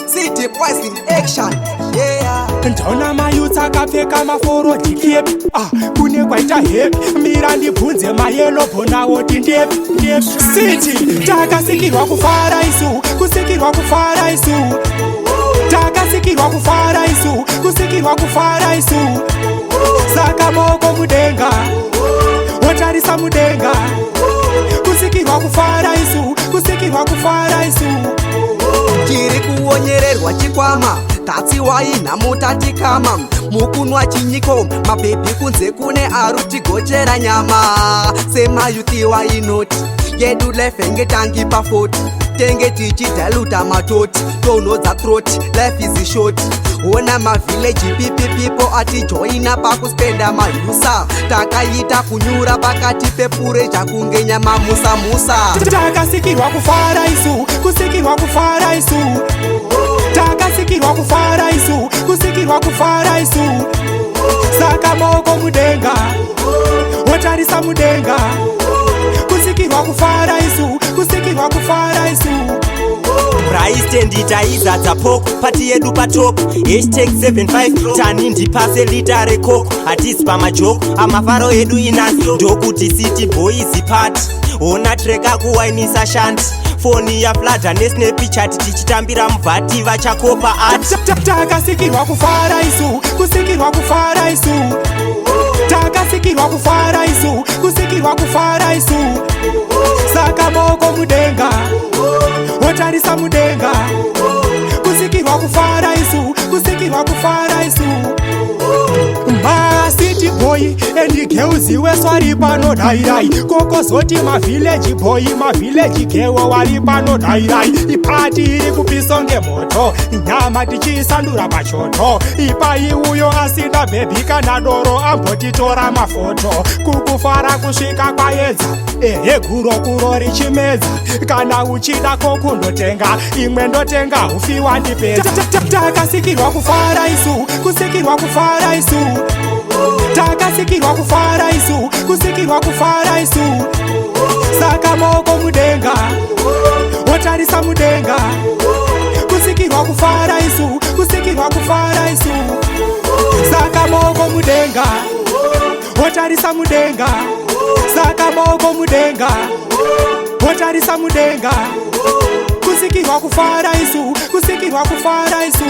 City boys in action, yeah. Ndona mayuts akapfeka maforo dikepi kune kwaita hepi mirandi bvunze mayelo bonawo tindepi City takasikirwa kufara isu kusikirwa kufara isu takasikirwa kufara isu kusikirwa kufara isu saka moko mudenga wotarisa mudenga kusikirwa kufara isu kusikirwa kufara isu chiri kuonyererwa chikwama tatsiwaina mutatikama mukunwa chinyiko mabhebhi kunze kune arutigochera nyama semayuti wainoti yedu life engetangi pafoti tenge tichidaluta matoti tonodza throat life is short ona mavillage people atijoina pakuspenda mahusa takaita kunyura pakati pepure chakunge nyama musa takasikirwa kufara isu kusikirwa kufara isu takasikirwa kufara isu kusikirwa kufara isu saka moko mudenga wotarisa mudenga kusikirwa kufara isu kusikirwa kufara isu raistenditaizadza poko pati yedu patop #75 tani ndipase lita rekoko hatisi pamajoko amafaro edu inasi ndokuti city boys party ona treka kuwainisa shanti foni ya fladha nesnepi chati tichitambira mubvati vachakopa ati takasikirwa kufara isu kusikirwa kufara isu takasikirwa kufara isu kusikirwa kufara isu saka moko mudenga wotarisa mudenga kusikirwa kufara isu kusikirwa kufara isu City boy and girls weswari pano dairai kokozoti mavillage boy mavillage girl wari pano dairai ipati iri kupisonge moto nyama tichisandura pachoto ipai uyo asina bebi kana doro ambotitora mafoto kukufara kusvika kwaedza guro richimedza kana uchida kokundotenga imwe ndotenga ufiwa ndipedza takasikirwa kufara isu kusikirwa kufara isu takasikirwa kufara isu kusikirwa kufara isu saka moko mudenga wotarisa mudenga kusikirwa kufara isu kusikirwa kufara isu saka moko mudenga wotarisa mudenga saka moko mudenga wotarisa mudenga kusikirwa kufara isu kusikirwa kufara isu